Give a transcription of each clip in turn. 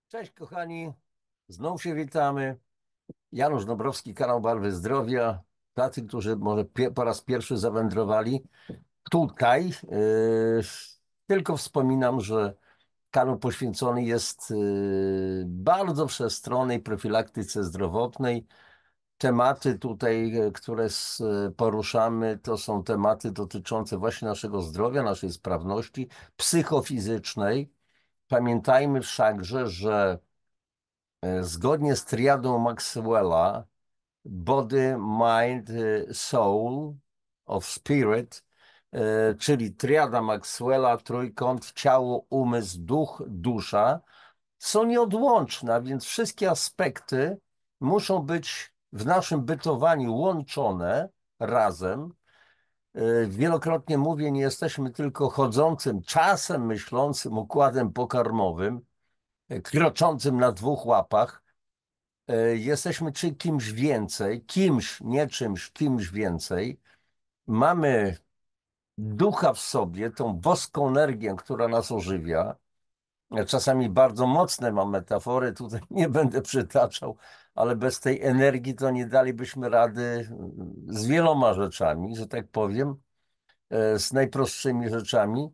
Cześć kochani, znów się witamy. Janusz Dąbrowski, kanał Barwy Zdrowia. Tacy, którzy może po raz pierwszy zawędrowali tutaj. Tylko wspominam, że kanał poświęcony jest bardzo wszechstronnej profilaktyce zdrowotnej. Tematy tutaj, które poruszamy, to są tematy dotyczące właśnie naszego zdrowia, naszej sprawności psychofizycznej. Pamiętajmy wszakże, że zgodnie z triadą Maxwella, body, mind, soul of spirit, czyli triada Maxwella, trójkąt, ciało, umysł, duch, dusza, są nieodłączne, a więc wszystkie aspekty muszą być w naszym bytowaniu łączone razem. Wielokrotnie mówię, nie jesteśmy tylko chodzącym, czasem myślącym układem pokarmowym, kroczącym na dwóch łapach. Jesteśmy czy kimś więcej, kimś, nie czymś, kimś więcej. Mamy ducha w sobie, tą boską energię, która nas ożywia. Czasami bardzo mocne mam metafory, tutaj nie będę przytaczał, ale bez tej energii to nie dalibyśmy rady z wieloma rzeczami, że tak powiem, z najprostszymi rzeczami.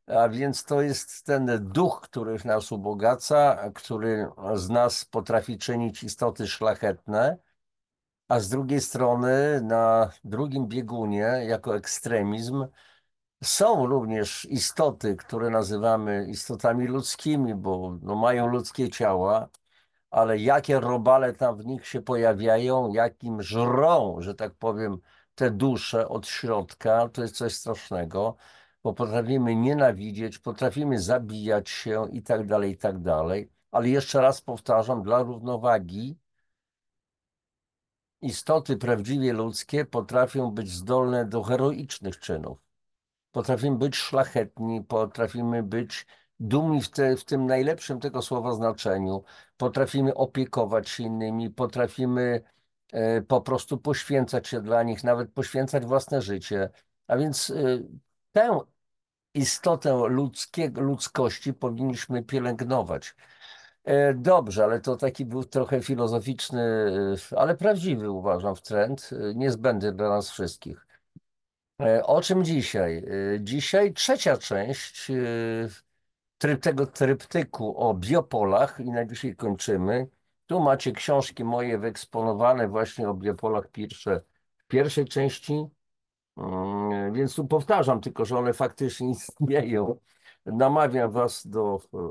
A więc to jest ten duch, który nas ubogaca, który z nas potrafi czynić istoty szlachetne, a z drugiej strony na drugim biegunie, jako ekstremizm, są również istoty, które nazywamy istotami ludzkimi, bo no, mają ludzkie ciała, ale jakie robale tam w nich się pojawiają, jakim żrą, że tak powiem, te dusze od środka, to jest coś strasznego, bo potrafimy nienawidzieć, potrafimy zabijać się i tak dalej, i tak dalej. Ale jeszcze raz powtarzam, dla równowagi istoty prawdziwie ludzkie potrafią być zdolne do heroicznych czynów. Potrafimy być szlachetni, potrafimy być dumni w tym najlepszym tego słowa znaczeniu, potrafimy opiekować się innymi, potrafimy po prostu poświęcać się dla nich, nawet poświęcać własne życie. A więc tę istotę ludzkości powinniśmy pielęgnować. Dobrze, ale to taki był trochę filozoficzny, ale prawdziwy uważam trend, niezbędny dla nas wszystkich. O czym dzisiaj? Dzisiaj trzecia część tego tryptyku o biopolach i na dzisiaj kończymy. Tu macie książki moje wyeksponowane właśnie o biopolach pierwsze w pierwszej części. Więc tu powtarzam tylko, że one faktycznie istnieją. Namawiam Was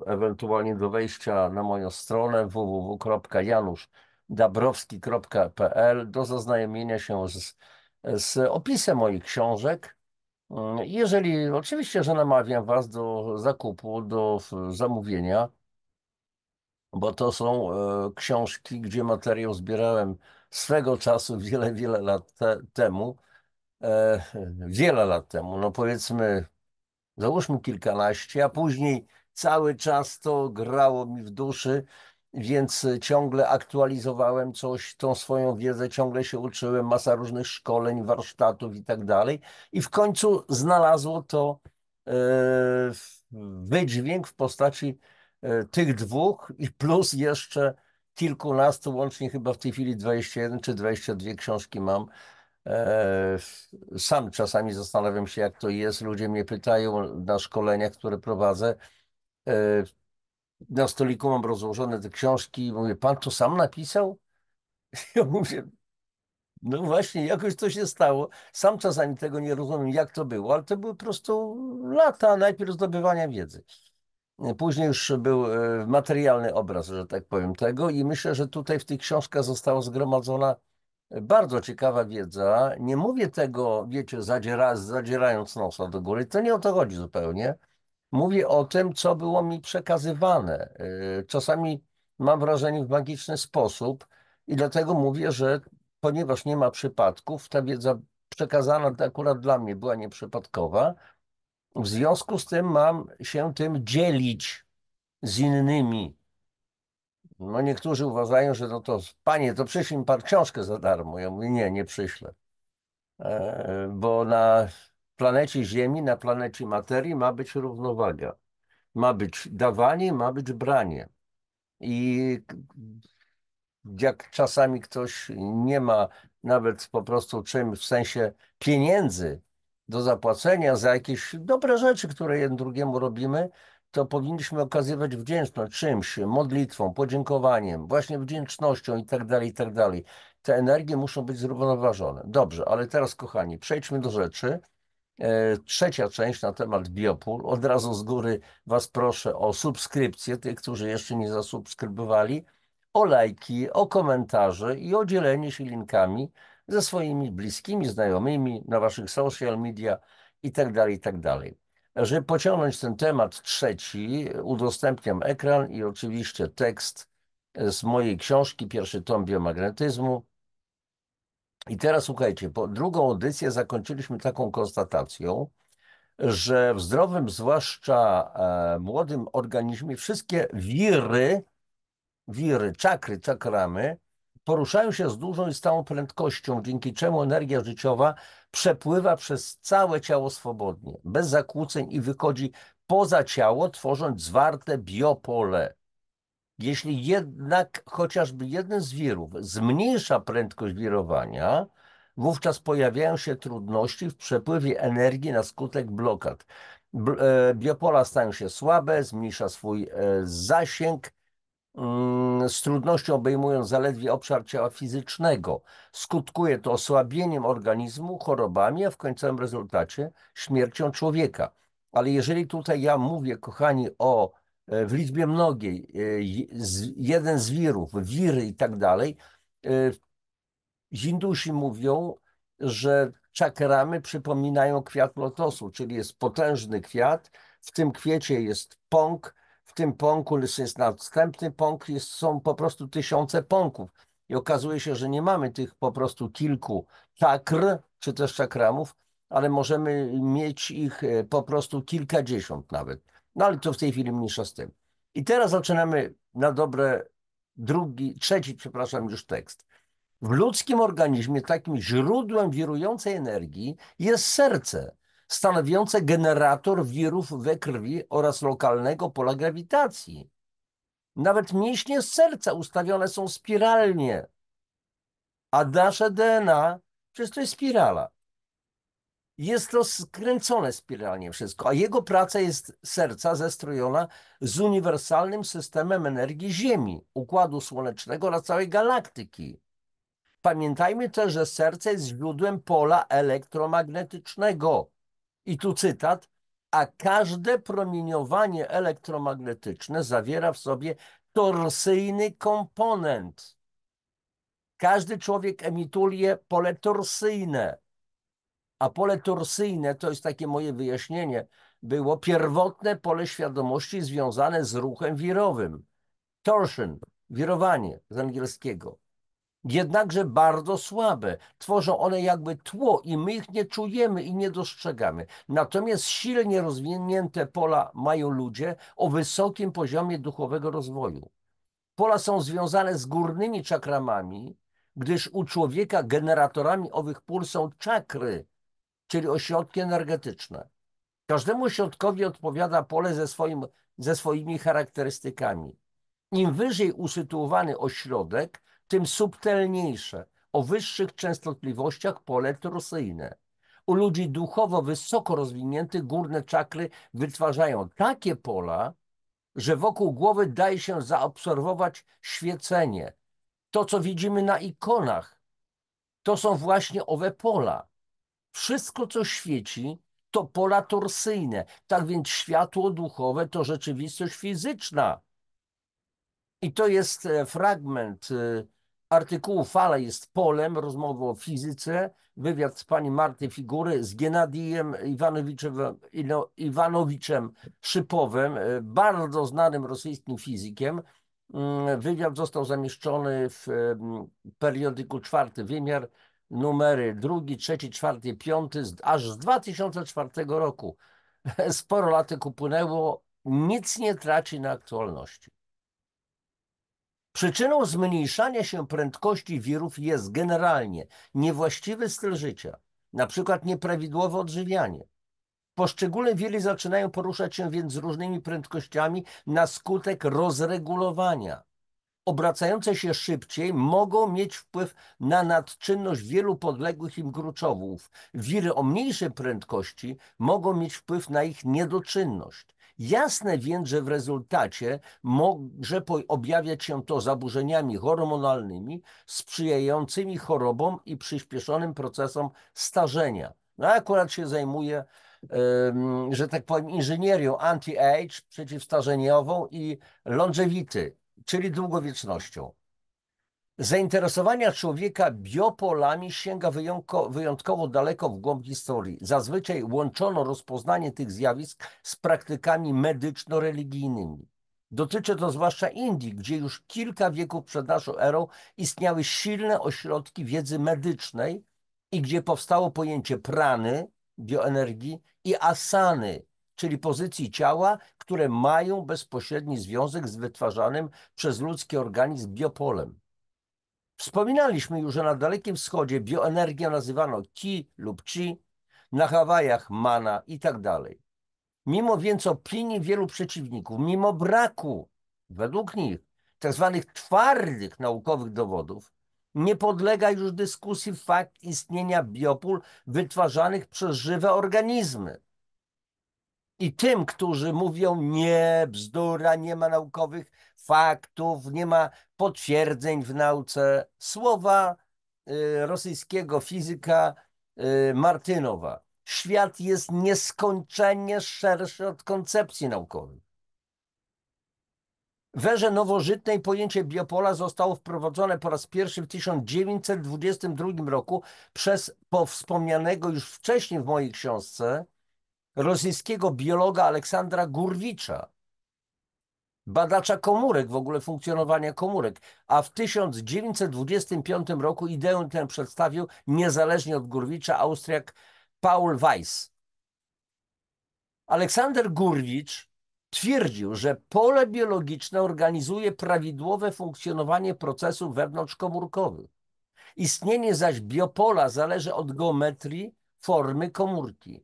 ewentualnie do wejścia na moją stronę www.januszdabrowski.pl do zaznajomienia się z opisem moich książek. Jeżeli oczywiście, że namawiam Was do zakupu, do zamówienia, bo to są książki, gdzie materiał zbierałem swego czasu wiele, wiele lat temu. Wiele lat temu, no powiedzmy, załóżmy kilkanaście, a później cały czas to grało mi w duszy, więc ciągle aktualizowałem coś, tą swoją wiedzę, ciągle się uczyłem, masa różnych szkoleń, warsztatów i tak dalej. I w końcu znalazło to wydźwięk w postaci tych dwóch i plus jeszcze kilkunastu, łącznie chyba w tej chwili 21 czy 22 książki mam. E, Sam czasami zastanawiam się, jak to jest. Ludzie mnie pytają na szkoleniach, które prowadzę. E, Na stoliku mam rozłożone te książki i mówię, pan to sam napisał? Ja mówię, no właśnie, jakoś to się stało. Sam czasami tego nie rozumiem, jak to było, ale to były po prostu lata najpierw zdobywania wiedzy. Później już był materialny obraz, że tak powiem, tego i myślę, że tutaj w tych książkach została zgromadzona bardzo ciekawa wiedza. Nie mówię tego, wiecie, zadzierając nosa do góry. To nie o to chodzi zupełnie. Mówię o tym, co było mi przekazywane. Czasami mam wrażenie w magiczny sposób i dlatego mówię, że ponieważ nie ma przypadków, ta wiedza przekazana akurat dla mnie była nieprzypadkowa. W związku z tym mam się tym dzielić z innymi. No niektórzy uważają, że no to, panie, to przyślij mi pan książkę za darmo. Ja mówię, nie, nie przyślę. Bo na planecie Ziemi, na planecie materii ma być równowaga. Ma być dawanie, ma być branie. I jak czasami ktoś nie ma nawet po prostu czym, w sensie pieniędzy do zapłacenia za jakieś dobre rzeczy, które jeden drugiemu robimy, to powinniśmy okazywać wdzięczność czymś, modlitwą, podziękowaniem, właśnie wdzięcznością i tak dalej, i tak dalej. Te energie muszą być zrównoważone. Dobrze, ale teraz, kochani, przejdźmy do rzeczy. Trzecia część na temat Biopól. Od razu z góry Was proszę o subskrypcję, tych, którzy jeszcze nie zasubskrybowali, o lajki, o komentarze i o dzielenie się linkami ze swoimi bliskimi, znajomymi na Waszych social media i tak dalej, i tak dalej. Żeby pociągnąć ten temat trzeci, udostępniam ekran i oczywiście tekst z mojej książki, pierwszy tom biomagnetyzmu. I teraz słuchajcie, po drugą audycję zakończyliśmy taką konstatacją, że w zdrowym, zwłaszcza młodym organizmie, wszystkie wiry, czakry, czakramy poruszają się z dużą i stałą prędkością, dzięki czemu energia życiowa przepływa przez całe ciało swobodnie, bez zakłóceń i wychodzi poza ciało, tworząc zwarte biopole. Jeśli jednak chociażby jeden z wirów zmniejsza prędkość wirowania, wówczas pojawiają się trudności w przepływie energii na skutek blokad. Biopola stają się słabe, zmniejsza swój zasięg, z trudnością obejmując zaledwie obszar ciała fizycznego. Skutkuje to osłabieniem organizmu, chorobami, a w końcowym rezultacie śmiercią człowieka. Ale jeżeli tutaj ja mówię, kochani, o w liczbie mnogiej, jeden z wirów, wiry i tak dalej, Hindusi mówią, że czakramy przypominają kwiat lotosu, czyli jest potężny kwiat, w tym kwiecie jest pąk, w tym pąku jest następny pąk, są po prostu tysiące pąków. I okazuje się, że nie mamy tych po prostu kilku czakr, czy też czakramów, ale możemy mieć ich po prostu kilkadziesiąt nawet. No ale to w tej chwili mniejsza z tym. I teraz zaczynamy na dobre trzeci, przepraszam, już tekst. W ludzkim organizmie takim źródłem wirującej energii jest serce, stanowiące generator wirów we krwi oraz lokalnego pola grawitacji. Nawet mięśnie serca ustawione są spiralnie, a nasze DNA przecież to jest spirala. Jest to skręcone spiralnie wszystko, a jego praca jest serca zestrojona z uniwersalnym systemem energii Ziemi, Układu Słonecznego oraz całej galaktyki. Pamiętajmy też, że serce jest źródłem pola elektromagnetycznego. I tu cytat. A każde promieniowanie elektromagnetyczne zawiera w sobie torsyjny komponent. Każdy człowiek emituje pole torsyjne. A pole torsyjne, to jest takie moje wyjaśnienie, było pierwotne pole świadomości związane z ruchem wirowym. Torsion, wirowanie z angielskiego. Jednakże bardzo słabe. Tworzą one jakby tło i my ich nie czujemy i nie dostrzegamy. Natomiast silnie rozwinięte pola mają ludzie o wysokim poziomie duchowego rozwoju. Pola są związane z górnymi czakramami, gdyż u człowieka generatorami owych pól są czakry, czyli ośrodki energetyczne. Każdemu ośrodkowi odpowiada pole ze swoimi charakterystykami. Im wyżej usytuowany ośrodek, tym subtelniejsze, o wyższych częstotliwościach pole torsyjne. U ludzi duchowo wysoko rozwiniętych górne czakry wytwarzają takie pola, że wokół głowy daje się zaobserwować świecenie. To, co widzimy na ikonach, to są właśnie owe pola. Wszystko, co świeci, to pola torsyjne. Tak więc światło duchowe to rzeczywistość fizyczna. I to jest fragment artykułu Fala jest polem, rozmowy o fizyce, wywiad z pani Marty Figury z Gennadijem Iwanowiczem Szypowem, bardzo znanym rosyjskim fizykiem. Wywiad został zamieszczony w periodyku Czwarty Wymiar, numery drugi, trzeci, czwarty, piąty, aż z 2004 roku. Sporo latek upłynęło, nic nie traci na aktualności. Przyczyną zmniejszania się prędkości wirów jest generalnie niewłaściwy styl życia, na przykład nieprawidłowe odżywianie. Poszczególne wiry zaczynają poruszać się więc z różnymi prędkościami na skutek rozregulowania. obracające się szybciej mogą mieć wpływ na nadczynność wielu podległych im gruczołów. Wiry o mniejszej prędkości mogą mieć wpływ na ich niedoczynność. Jasne więc, że w rezultacie może objawiać się to zaburzeniami hormonalnymi sprzyjającymi chorobom i przyspieszonym procesom starzenia. No, akurat się zajmuję, że tak powiem, inżynierią anti-age, przeciwstarzeniową i longevity, czyli długowiecznością. Zainteresowania człowieka biopolami sięga wyjątkowo daleko w głąb historii. Zazwyczaj łączono rozpoznanie tych zjawisk z praktykami medyczno-religijnymi. Dotyczy to zwłaszcza Indii, gdzie już kilka wieków przed naszą erą istniały silne ośrodki wiedzy medycznej i gdzie powstało pojęcie prany, bioenergii, i asany, czyli pozycji ciała, które mają bezpośredni związek z wytwarzanym przez ludzki organizm biopolem. Wspominaliśmy już, że na Dalekim Wschodzie bioenergię nazywano ki lub chi, na Hawajach mana i tak dalej. Mimo więc opinii wielu przeciwników, mimo braku, według nich, tak zwanych twardych naukowych dowodów, nie podlega już dyskusji fakt istnienia biopól wytwarzanych przez żywe organizmy. I tym, którzy mówią nie, bzdura, nie ma naukowych faktów, nie ma potwierdzeń w nauce, słowa rosyjskiego fizyka Martynowa. Świat jest nieskończenie szerszy od koncepcji naukowych. W erze nowożytnej pojęcie biopola zostało wprowadzone po raz pierwszy w 1922 roku przez wspomnianego już wcześniej w mojej książce rosyjskiego biologa Aleksandra Gurwicza, badacza komórek, w ogóle funkcjonowania komórek, a w 1925 roku ideę tę przedstawił niezależnie od Gurwicza Austriak Paul Weiss. Aleksander Gurwicz twierdził, że pole biologiczne organizuje prawidłowe funkcjonowanie procesów wewnątrzkomórkowych. Istnienie zaś biopola zależy od geometrii formy komórki.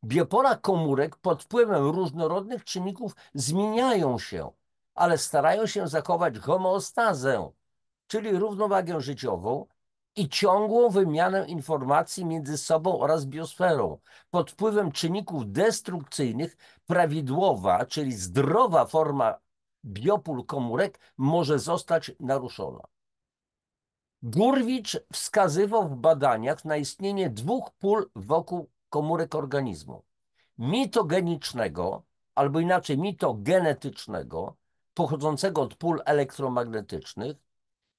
Biopola komórek pod wpływem różnorodnych czynników zmieniają się, ale starają się zachować homeostazę, czyli równowagę życiową i ciągłą wymianę informacji między sobą oraz biosferą. Pod wpływem czynników destrukcyjnych prawidłowa, czyli zdrowa forma biopól komórek może zostać naruszona. Gurwicz wskazywał w badaniach na istnienie dwóch pól wokół komórek organizmu. Mitogenicznego, albo inaczej mitogenetycznego, pochodzącego od pól elektromagnetycznych,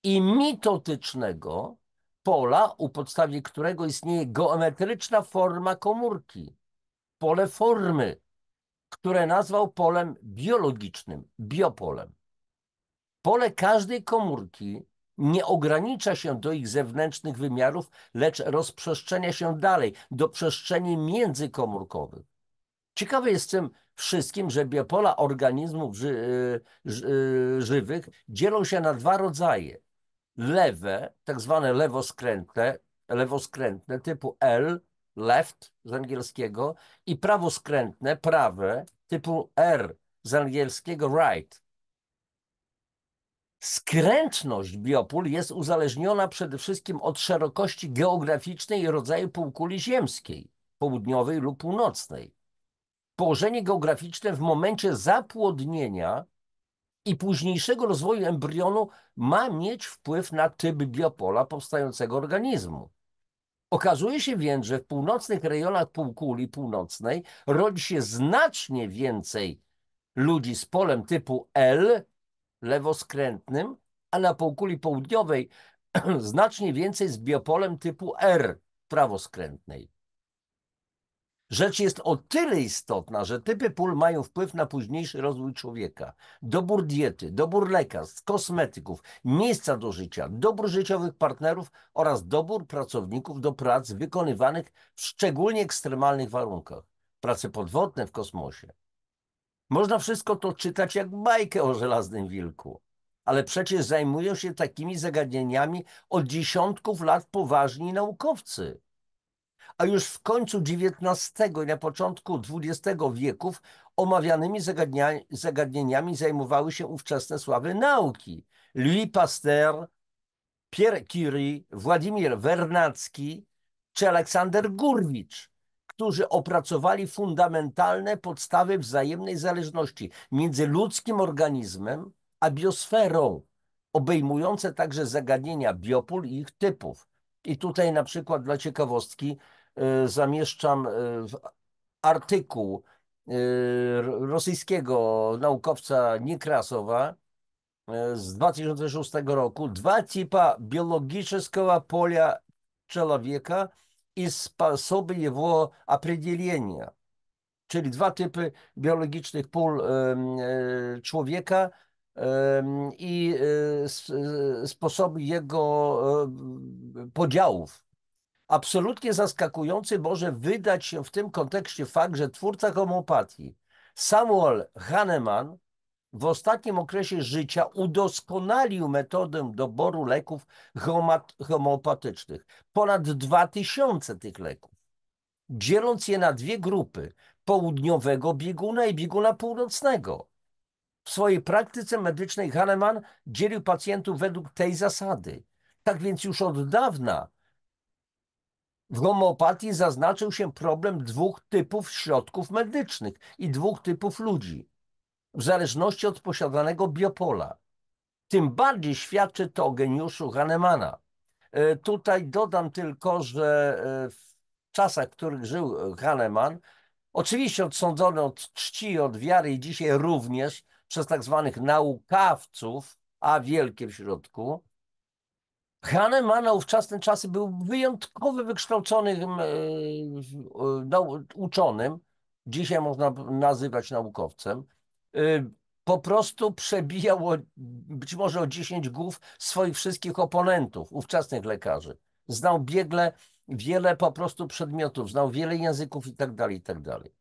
i mitotycznego, pola, u podstawie którego istnieje geometryczna forma komórki, pole formy, które nazwał polem biologicznym, biopolem. Pole każdej komórki nie ogranicza się do ich zewnętrznych wymiarów, lecz rozprzestrzenia się dalej, do przestrzeni międzykomórkowych. Ciekawe jest w tym wszystkim, że biopola organizmów żywych dzielą się na dwa rodzaje. Lewe, tak zwane lewoskrętne typu L, left z angielskiego, i prawoskrętne, prawe, typu R z angielskiego right. Skrętność biopól jest uzależniona przede wszystkim od szerokości geograficznej i rodzaju półkuli ziemskiej, południowej lub północnej. Położenie geograficzne w momencie zapłodnienia i późniejszego rozwoju embrionu ma mieć wpływ na typ biopola powstającego organizmu. Okazuje się więc, że w północnych rejonach półkuli północnej rodzi się znacznie więcej ludzi z polem typu L, lewoskrętnym, a na półkuli południowej znacznie więcej z biopolem typu R, prawoskrętnej. Rzecz jest o tyle istotna, że typy pól mają wpływ na późniejszy rozwój człowieka. Dobór diety, dobór lekarstw, kosmetyków, miejsca do życia, dobór życiowych partnerów oraz dobór pracowników do prac wykonywanych w szczególnie ekstremalnych warunkach. Prace podwodne w kosmosie. Można wszystko to czytać jak bajkę o żelaznym wilku, ale przecież zajmują się takimi zagadnieniami od dziesiątków lat poważni naukowcy. A już w końcu XIX i na początku XX wieków omawianymi zagadnieniami zajmowały się ówczesne sławy nauki. Louis Pasteur, Pierre Curie, Władimir Wernacki czy Aleksander Gurwicz, którzy opracowali fundamentalne podstawy wzajemnej zależności między ludzkim organizmem a biosferą, obejmujące także zagadnienia biopól i ich typów. I tutaj na przykład dla ciekawostki zamieszczam artykuł rosyjskiego naukowca Некрасова z 2006 roku. Dwa typa biologicznego pola człowieka i sposoby jego определения. Czyli dwa typy biologicznych pól człowieka i sposoby jego podziałów. Absolutnie zaskakujący może wydać się w tym kontekście fakt, że twórca homeopatii Samuel Hahnemann w ostatnim okresie życia udoskonalił metodę doboru leków homeopatycznych. Ponad 2000 tych leków, dzieląc je na dwie grupy, południowego bieguna i bieguna północnego. W swojej praktyce medycznej Hahnemann dzielił pacjentów według tej zasady. Tak więc już od dawna w homeopatii zaznaczył się problem dwóch typów środków medycznych i dwóch typów ludzi, w zależności od posiadanego biopola. Tym bardziej świadczy to o geniuszu Hahnemana. Tutaj dodam tylko, że w czasach, w których żył Hahnemann, oczywiście odsądzony od czci, od wiary i dzisiaj również przez tak zwanych naukowców, a wielkie w środku, Hahnemann na ówczesne czasy był wyjątkowo wykształconym uczonym, dzisiaj można nazywać naukowcem. Po prostu przebijał być może o 10 głów swoich wszystkich oponentów, ówczesnych lekarzy. Znał biegle wiele po prostu przedmiotów, znał wiele języków i tak dalej, i tak dalej.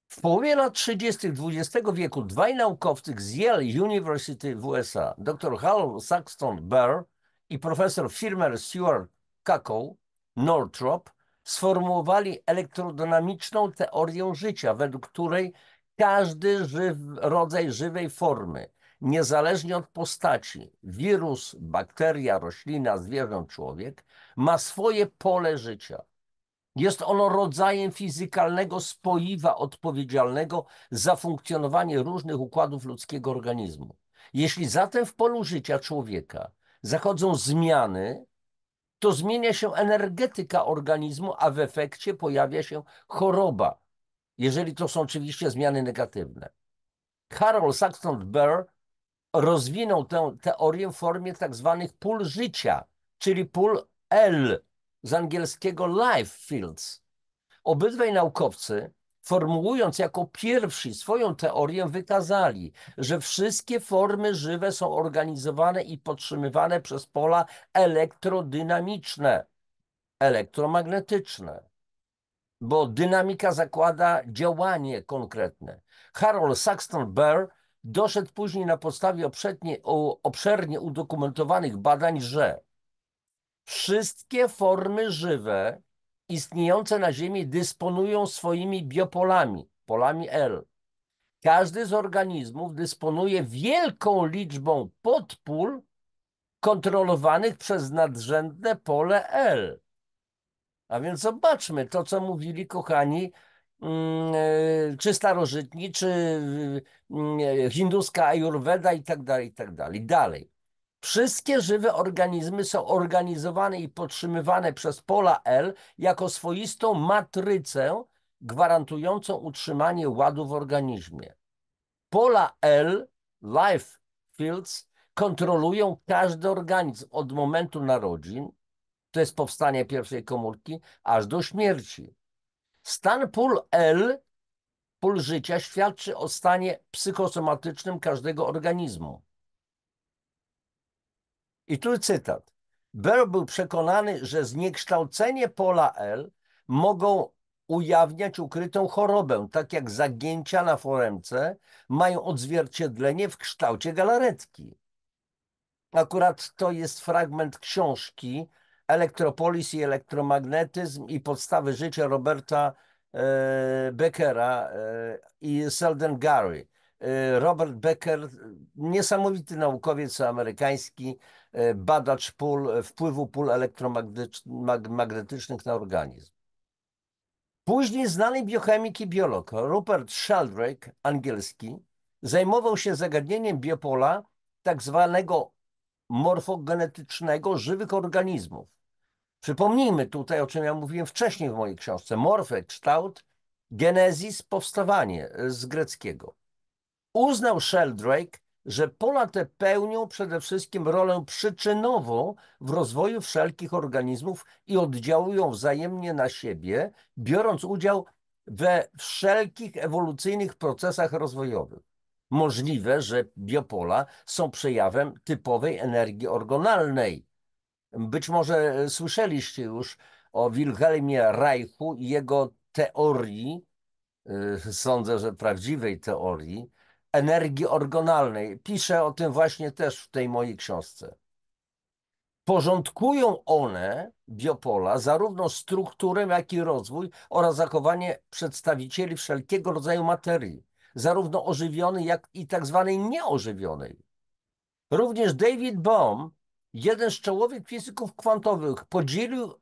W połowie lat 30. XX wieku dwaj naukowcy z Yale University w USA, dr Harold Saxton Burr i profesor Firmer Stuart Kuckow Northrop, sformułowali elektrodynamiczną teorię życia, według której każdy rodzaj żywej formy, niezależnie od postaci, wirus, bakteria, roślina, zwierzę, człowiek, ma swoje pole życia. Jest ono rodzajem fizykalnego spoiwa odpowiedzialnego za funkcjonowanie różnych układów ludzkiego organizmu. Jeśli zatem w polu życia człowieka zachodzą zmiany, to zmienia się energetyka organizmu, a w efekcie pojawia się choroba, jeżeli to są oczywiście zmiany negatywne. Harold Saxton Burr rozwinął tę teorię w formie tak zwanych pól życia, czyli pól L, z angielskiego life fields. Obydwaj naukowcy, formułując jako pierwsi swoją teorię, wykazali, że wszystkie formy żywe są organizowane i podtrzymywane przez pola elektrodynamiczne, elektromagnetyczne, bo dynamika zakłada działanie konkretne. Harold Saxton Burr doszedł później na podstawie obszernie udokumentowanych badań, że wszystkie formy żywe istniejące na Ziemi dysponują swoimi biopolami, polami L. Każdy z organizmów dysponuje wielką liczbą podpól kontrolowanych przez nadrzędne pole L. A więc zobaczmy to, co mówili kochani, czy starożytni, czy hinduska ajurweda i tak dalej, i tak dalej. Dalej. Wszystkie żywe organizmy są organizowane i podtrzymywane przez pola L jako swoistą matrycę gwarantującą utrzymanie ładu w organizmie. Pola L, life fields, kontrolują każdy organizm od momentu narodzin, to jest powstanie pierwszej komórki, aż do śmierci. Stan pól L, pól życia, świadczy o stanie psychosomatycznym każdego organizmu. I tu cytat. Burr był przekonany, że zniekształcenie pola L mogą ujawniać ukrytą chorobę, tak jak zagięcia na foremce mają odzwierciedlenie w kształcie galaretki. Akurat to jest fragment książki Elektropolis i elektromagnetyzm i podstawy życia Roberta Beckera i Selden Gary. Robert Becker, niesamowity naukowiec amerykański, badacz wpływu pól elektromagnetycznych na organizm. Później znany biochemik i biolog Rupert Sheldrake, angielski, zajmował się zagadnieniem biopola, tak zwanego morfogenetycznego żywych organizmów. Przypomnijmy tutaj, o czym ja mówiłem wcześniej w mojej książce. Morfe, kształt, genezis, powstawanie z greckiego. Uznał Sheldrake, że pola te pełnią przede wszystkim rolę przyczynową w rozwoju wszelkich organizmów i oddziałują wzajemnie na siebie, biorąc udział we wszelkich ewolucyjnych procesach rozwojowych. Możliwe, że biopola są przejawem typowej energii orgonalnej. Być może słyszeliście już o Wilhelmie Reichu i jego teorii, sądzę, że prawdziwej teorii, energii orgonalnej. Piszę o tym właśnie też w tej mojej książce. Porządkują one, biopola, zarówno strukturę, jak i rozwój oraz zachowanie przedstawicieli wszelkiego rodzaju materii, zarówno ożywionej, jak i tak zwanej nieożywionej. Również David Bohm, jeden z czołowych fizyków kwantowych, podzielił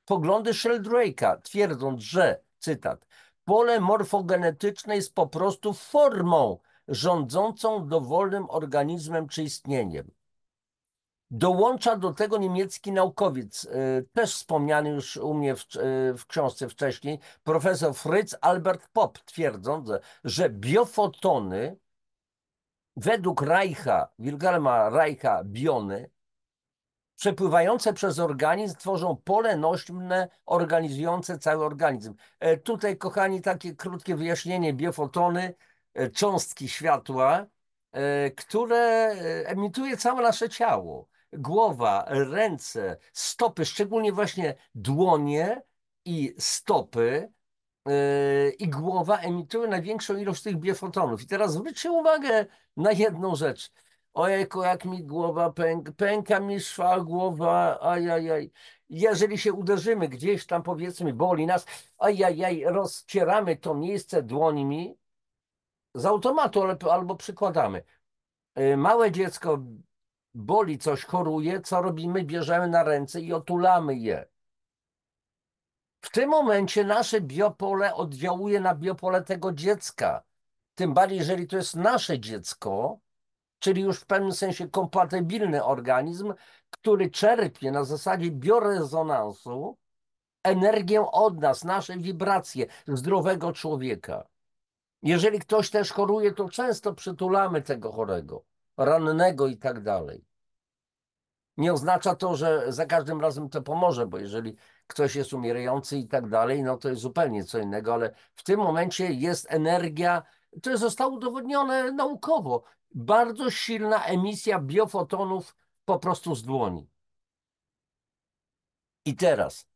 poglądy Sheldrake'a, twierdząc, że, cytat, pole morfogenetyczne jest po prostu formą rządzącą dowolnym organizmem czy istnieniem. Dołącza do tego niemiecki naukowiec, też wspomniany już u mnie w książce wcześniej, profesor Fritz Albert Popp, twierdząc, że biofotony według Wilhelma Reicha biony przepływające przez organizm tworzą pole nośne organizujące cały organizm. Tutaj, kochani, takie krótkie wyjaśnienie. Biofotony, cząstki światła, które emituje całe nasze ciało. Głowa, ręce, stopy, szczególnie właśnie dłonie i stopy i głowa emitują największą ilość tych biofotonów. I teraz zwróćcie uwagę na jedną rzecz. Ojejku, jak mi głowa pęka mi szwa głowa, ajajaj. Jeżeli się uderzymy gdzieś tam, powiedzmy, boli nas, ajajaj, rozcieramy to miejsce dłońmi z automatu albo przykładamy. Małe dziecko boli, coś choruje, co robimy? Bierzemy na ręce i otulamy je. W tym momencie nasze biopole oddziałuje na biopole tego dziecka. Tym bardziej, jeżeli to jest nasze dziecko, czyli już w pewnym sensie kompatybilny organizm, który czerpie na zasadzie biorezonansu energię od nas, nasze wibracje zdrowego człowieka. Jeżeli ktoś też choruje, to często przytulamy tego chorego, rannego i tak dalej. Nie oznacza to, że za każdym razem to pomoże, bo jeżeli ktoś jest umierający i tak dalej, no to jest zupełnie co innego, ale w tym momencie jest energia, to zostało udowodnione naukowo, bardzo silna emisja biofotonów po prostu z dłoni. I teraz,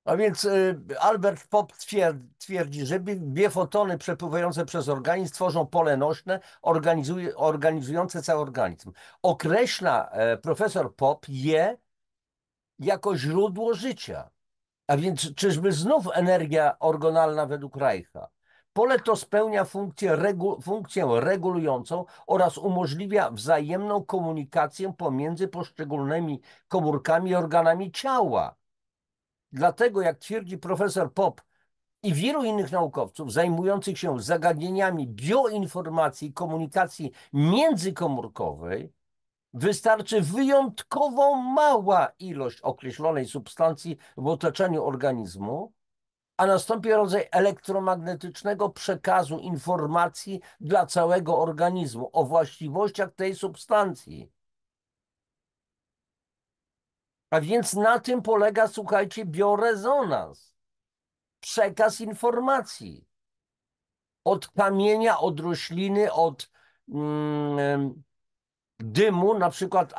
a więc Albert Popp twierdzi, że biofotony przepływające przez organizm tworzą pole nośne organizujące cały organizm. Określa profesor Popp je jako źródło życia. A więc czyżby znów energia orgonalna według Reicha? Pole to spełnia funkcję regulującą oraz umożliwia wzajemną komunikację pomiędzy poszczególnymi komórkami i organami ciała. Dlatego, jak twierdzi profesor Popp i wielu innych naukowców zajmujących się zagadnieniami bioinformacji i komunikacji międzykomórkowej, wystarczy wyjątkowo mała ilość określonej substancji w otoczeniu organizmu, a nastąpi rodzaj elektromagnetycznego przekazu informacji dla całego organizmu o właściwościach tej substancji. A więc na tym polega, słuchajcie, biorezonans. Przekaz informacji. Od kamienia, od rośliny, od dymu, na przykład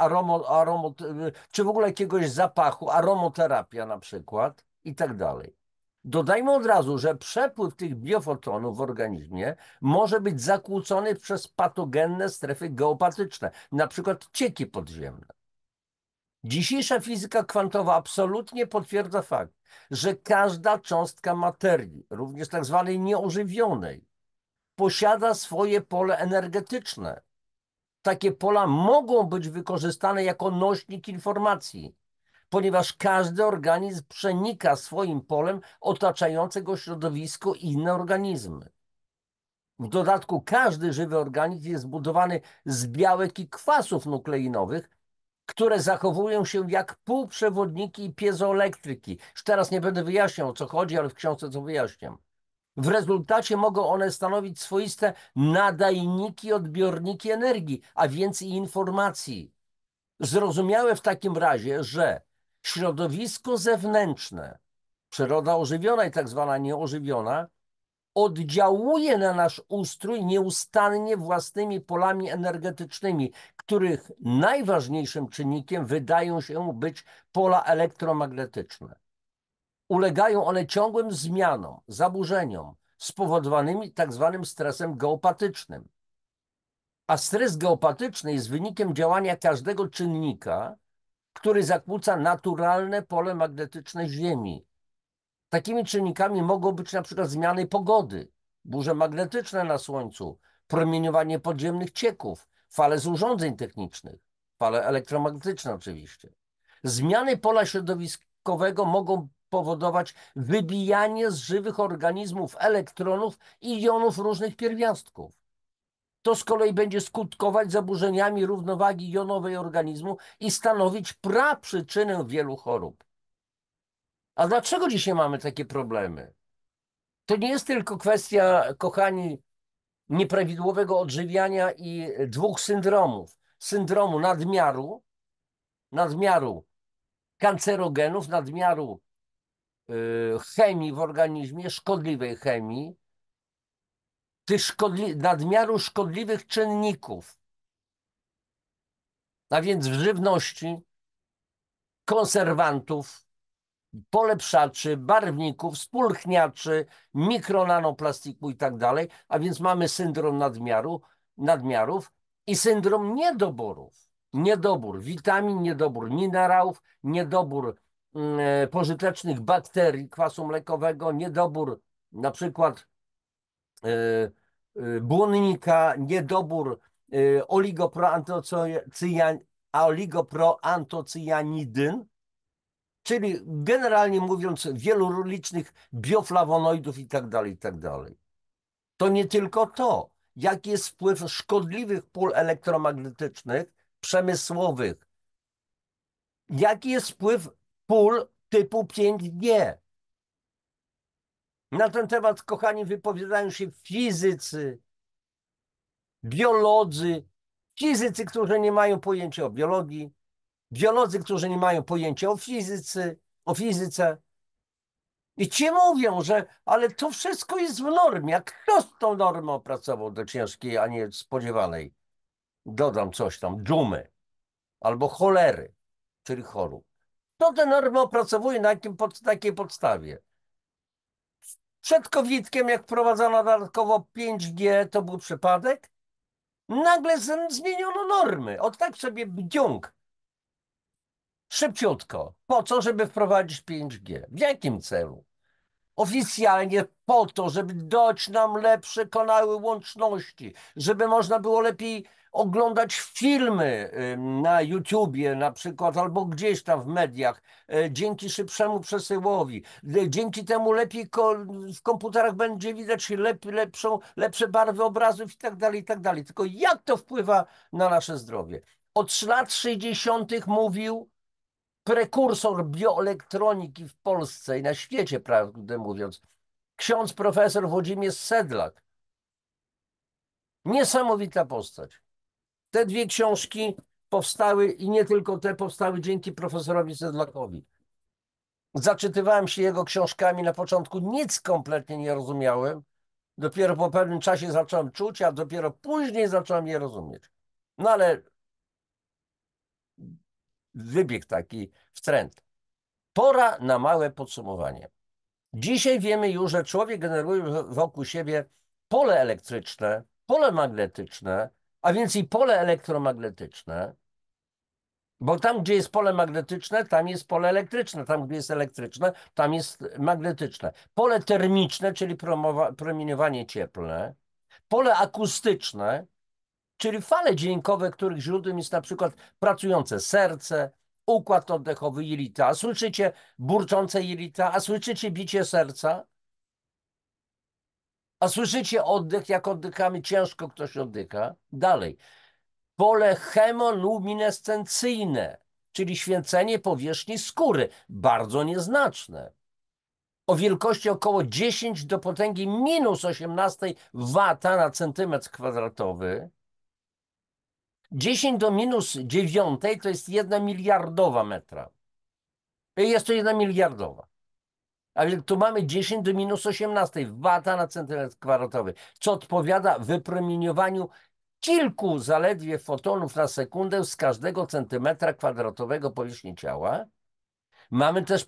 czy w ogóle jakiegoś zapachu, aromoterapia na przykład i tak dalej. Dodajmy od razu, że przepływ tych biofotonów w organizmie może być zakłócony przez patogenne strefy geopatyczne, na przykład cieki podziemne. Dzisiejsza fizyka kwantowa absolutnie potwierdza fakt, że każda cząstka materii, również tak zwanej nieożywionej, posiada swoje pole energetyczne. Takie pola mogą być wykorzystane jako nośnik informacji, ponieważ każdy organizm przenika swoim polem otaczające go środowisko i inne organizmy. W dodatku każdy żywy organizm jest zbudowany z białek i kwasów nukleinowych, które zachowują się jak półprzewodniki i piezoelektryki. Już teraz nie będę wyjaśniał, o co chodzi, ale w książce to wyjaśniam. W rezultacie mogą one stanowić swoiste nadajniki, odbiorniki energii, a więc i informacji. Zrozumiałe w takim razie, że środowisko zewnętrzne, przyroda ożywiona i tak zwana nieożywiona, oddziałuje na nasz ustrój nieustannie własnymi polami energetycznymi, których najważniejszym czynnikiem wydają się być pola elektromagnetyczne. Ulegają one ciągłym zmianom, zaburzeniom spowodowanymi tak zwanym stresem geopatycznym. A stres geopatyczny jest wynikiem działania każdego czynnika, który zakłóca naturalne pole magnetyczne Ziemi. Takimi czynnikami mogą być na przykład zmiany pogody, burze magnetyczne na Słońcu, promieniowanie podziemnych cieków, fale z urządzeń technicznych, fale elektromagnetyczne oczywiście. Zmiany pola środowiskowego mogą powodować wybijanie z żywych organizmów elektronów i jonów różnych pierwiastków. To z kolei będzie skutkować zaburzeniami równowagi jonowej organizmu i stanowić praprzyczynę wielu chorób. A dlaczego dzisiaj mamy takie problemy? To nie jest tylko kwestia, kochani, nieprawidłowego odżywiania i dwóch syndromów. Syndromu nadmiaru kancerogenów, nadmiaru chemii w organizmie, szkodliwej chemii, nadmiaru szkodliwych czynników, a więc w żywności, konserwantów, polepszaczy, barwników, spulchniaczy, mikronanoplastiku i tak dalej, a więc mamy syndrom nadmiarów i syndrom niedoborów. Niedobór witamin, niedobór minerałów, niedobór pożytecznych bakterii kwasu mlekowego, niedobór na przykład błonnika, niedobór oligoproantocyjanidyn, czyli generalnie mówiąc wielu licznych bioflawonoidów i tak dalej, i tak dalej. To nie tylko to. Jaki jest wpływ szkodliwych pól elektromagnetycznych, przemysłowych? Jaki jest wpływ pól typu 5G? Na ten temat, kochani, wypowiadają się fizycy, biolodzy, fizycy, którzy nie mają pojęcia o biologii, biolodzy, którzy nie mają pojęcia o fizyce. I ci mówią, że ale to wszystko jest w normie. A kto z tą normą opracował do ciężkiej, a nie spodziewanej? Dodam coś tam, dżumy albo cholery, czyli chorób. Kto tę normę opracowuje, na takiej podstawie? Przed COVID-kiem, jak wprowadzono dodatkowo 5G, to był przypadek? Nagle zmieniono normy. O tak sobie bdziąg. Szybciutko. Po co, żeby wprowadzić 5G? W jakim celu? Oficjalnie po to, żeby dać nam lepsze kanały łączności, żeby można było lepiej oglądać filmy na YouTubie na przykład, albo gdzieś tam w mediach, dzięki szybszemu przesyłowi. Dzięki temu lepiej w komputerach będzie widać lepsze barwy obrazów i tak dalej, i tak dalej. Tylko jak to wpływa na nasze zdrowie? Od lat 60. mówił prekursor bioelektroniki w Polsce i na świecie, prawdę mówiąc, ksiądz profesor Włodzimierz Sedlak. Niesamowita postać. Te dwie książki powstały i nie tylko te powstały dzięki profesorowi Sedlakowi. Zaczytywałem się jego książkami, na początku nic kompletnie nie rozumiałem. Dopiero po pewnym czasie zacząłem czuć, a dopiero później zacząłem je rozumieć. No ale wybieg taki w trend. Pora na małe podsumowanie. Dzisiaj wiemy już, że człowiek generuje wokół siebie pole elektryczne, pole magnetyczne, a więc i pole elektromagnetyczne. Bo tam, gdzie jest pole magnetyczne, tam jest pole elektryczne. Tam, gdzie jest elektryczne, tam jest magnetyczne. Pole termiczne, czyli promieniowanie cieplne. Pole akustyczne, czyli fale dźwiękowe, których źródłem jest na przykład pracujące serce, układ oddechowy jelita. A słyszycie burczące jelita? A słyszycie bicie serca? A słyszycie oddech, jak oddychamy, ciężko ktoś oddycha? Dalej. Pole chemoluminescencyjne, czyli świecenie powierzchni skóry, bardzo nieznaczne. O wielkości około 10 do potęgi minus 18 wata na centymetr kwadratowy. 10 do minus 9 to jest 1 miliardowa metra. Jest to 1 miliardowa. A więc tu mamy 10 do minus 18 wata na centymetr kwadratowy, co odpowiada wypromieniowaniu kilku zaledwie fotonów na sekundę z każdego centymetra kwadratowego powierzchni ciała. Mamy też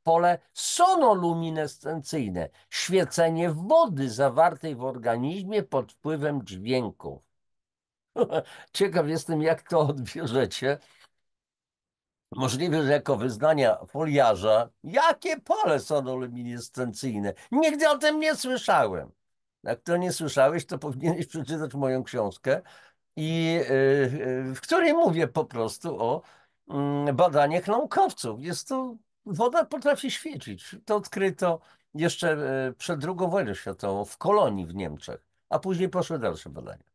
pole sonoluminescencyjne, świecenie wody zawartej w organizmie pod wpływem dźwięków. Ciekaw jestem, jak to odbierzecie. Możliwe, że jako wyznania foliarza, jakie pole sonoluminescencyjne? Nigdy o tym nie słyszałem. Jak to nie słyszałeś, to powinieneś przeczytać moją książkę, w której mówię po prostu o badaniach naukowców. Woda potrafi świecić. To odkryto jeszcze przed II wojną światową w Kolonii w Niemczech, a później poszły dalsze badania.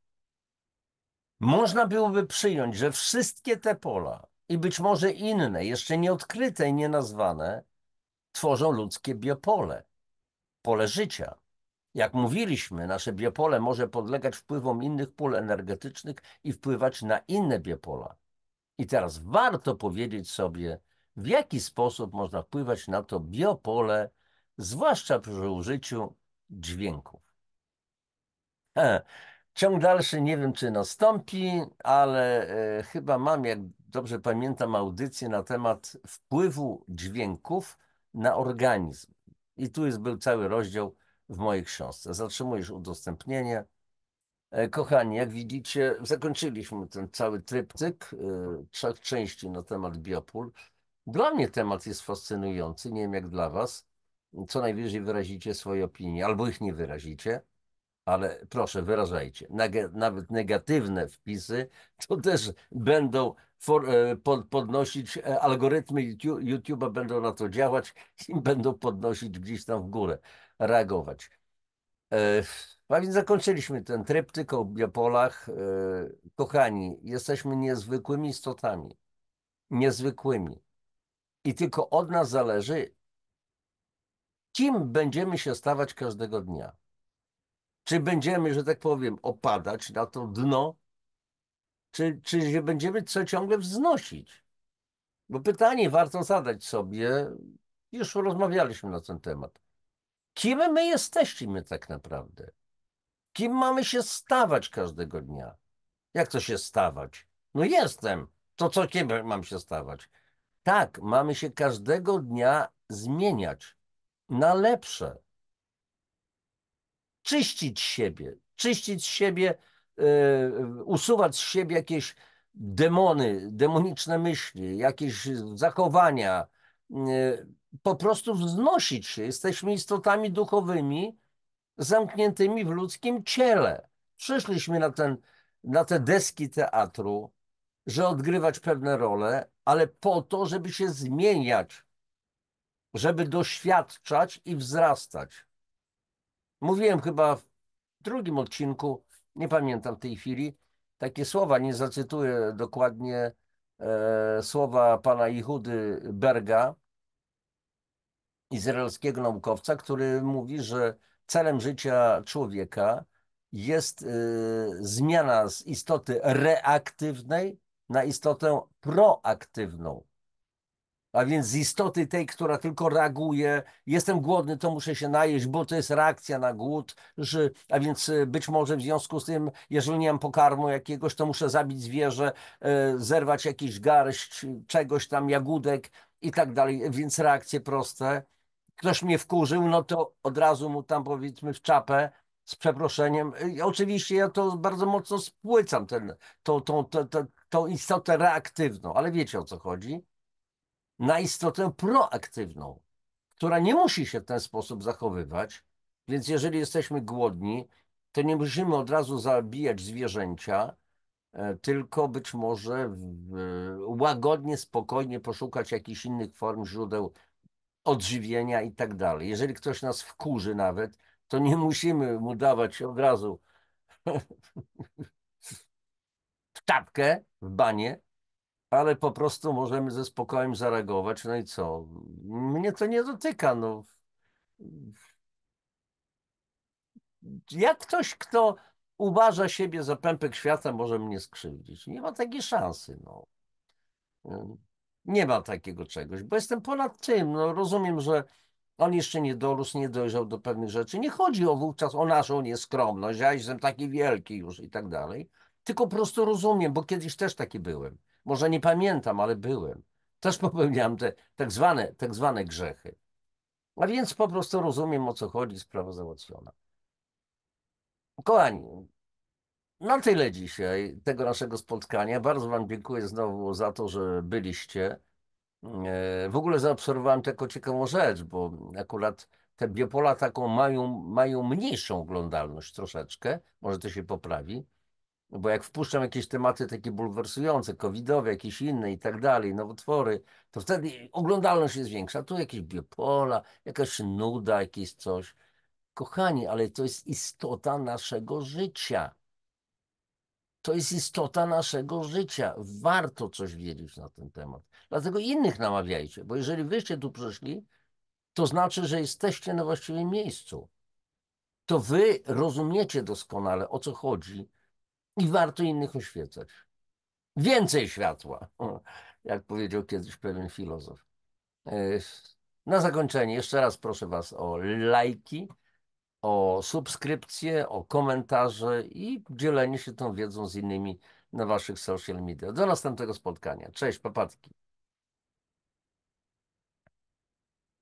Można byłoby przyjąć, że wszystkie te pola i być może inne, jeszcze nieodkryte i nienazwane, tworzą ludzkie biopole, pole życia. Jak mówiliśmy, nasze biopole może podlegać wpływom innych pól energetycznych i wpływać na inne biopola. I teraz warto powiedzieć sobie, w jaki sposób można wpływać na to biopole, zwłaszcza przy użyciu dźwięków. Ciąg dalszy nie wiem, czy nastąpi, ale chyba mam, jak dobrze pamiętam, audycję na temat wpływu dźwięków na organizm. I tu był cały rozdział w mojej książce. Zatrzymujesz udostępnienie. Kochani, jak widzicie, zakończyliśmy ten cały tryptyk 3 części na temat biopól. Dla mnie temat jest fascynujący, nie wiem jak dla was. Co najwyżej wyrazicie swoje opinie, albo ich nie wyrazicie, ale proszę, wyrażajcie. Nawet negatywne wpisy to też będą podnosić, algorytmy YouTube'a będą na to działać i będą podnosić gdzieś tam w górę, reagować. A więc zakończyliśmy ten tryptyk o biopolach. Kochani, jesteśmy niezwykłymi istotami. Niezwykłymi. I tylko od nas zależy, kim będziemy się stawać każdego dnia. Czy będziemy, że tak powiem, opadać na to dno, czy się będziemy co ciągle wznosić? Bo pytanie warto zadać sobie, już rozmawialiśmy na ten temat. Kim my jesteśmy tak naprawdę? Kim mamy się stawać każdego dnia? Jak to się stawać? No jestem. To co, kim mam się stawać? Tak, mamy się każdego dnia zmieniać na lepsze. Czyścić siebie, usuwać z siebie jakieś demony, demoniczne myśli, jakieś zachowania, po prostu wznosić się. Jesteśmy istotami duchowymi, zamkniętymi w ludzkim ciele. Przyszliśmy na te deski teatru, że odgrywać pewne role, ale po to, żeby się zmieniać, żeby doświadczać i wzrastać. Mówiłem chyba w drugim odcinku, nie pamiętam w tej chwili, takie słowa, nie zacytuję dokładnie słowa pana Jehudy Berga, izraelskiego naukowca, który mówi, że celem życia człowieka jest zmiana z istoty reaktywnej na istotę proaktywną. A więc z istoty tej, która tylko reaguje, jestem głodny, to muszę się najeść, bo to jest reakcja na głód, a więc być może w związku z tym, jeżeli nie mam pokarmu jakiegoś, to muszę zabić zwierzę, zerwać jakiś garść czegoś tam, jagódek i tak dalej, więc reakcje proste. Ktoś mnie wkurzył, no to od razu mu tam powiedzmy w czapę, z przeproszeniem. Oczywiście ja to bardzo mocno spłycam, tą istotę reaktywną, ale wiecie o co chodzi? Na istotę proaktywną, która nie musi się w ten sposób zachowywać. Więc jeżeli jesteśmy głodni, to nie musimy od razu zabijać zwierzęcia, tylko być może łagodnie, spokojnie poszukać jakichś innych form, źródeł odżywienia i tak dalej. Jeżeli ktoś nas wkurzy nawet, to nie musimy mu dawać od razu w czapkę, w banie, ale po prostu możemy ze spokojem zareagować. No i co? Mnie to nie dotyka. No. Jak ktoś, kto uważa siebie za pępek świata, może mnie skrzywdzić? Nie ma takiej szansy. No. Nie ma takiego czegoś, bo jestem ponad tym. No, rozumiem, że on jeszcze nie dorósł, nie dojrzał do pewnych rzeczy. Nie chodzi o wówczas o naszą nieskromność, ja jestem taki wielki już i tak dalej. Tylko po prostu rozumiem, bo kiedyś też taki byłem. Może nie pamiętam, ale byłem. Też popełniałem te tak zwane grzechy. A więc po prostu rozumiem, o co chodzi, sprawa załatwiona. Kochani, na tyle dzisiaj tego naszego spotkania. Bardzo Wam dziękuję znowu za to, że byliście. W ogóle zaobserwowałem taką ciekawą rzecz, bo akurat te biopola taką mają mniejszą oglądalność troszeczkę, może to się poprawi, bo jak wpuszczam jakieś tematy takie bulwersujące, covidowe, jakieś inne i tak dalej, nowotwory, to wtedy oglądalność jest większa. Tu jakieś biopola, jakaś nuda, jakieś coś. Kochani, ale to jest istota naszego życia. To jest istota naszego życia. Warto coś wiedzieć na ten temat. Dlatego innych namawiajcie, bo jeżeli wyście tu przyszli, to znaczy, że jesteście na właściwym miejscu. To wy rozumiecie doskonale, o co chodzi i warto innych oświecać. Więcej światła, jak powiedział kiedyś pewien filozof. E, Na zakończenie jeszcze raz proszę was o lajki, o subskrypcje, o komentarze i dzielenie się tą wiedzą z innymi na waszych social media. Do następnego spotkania. Cześć, papatki.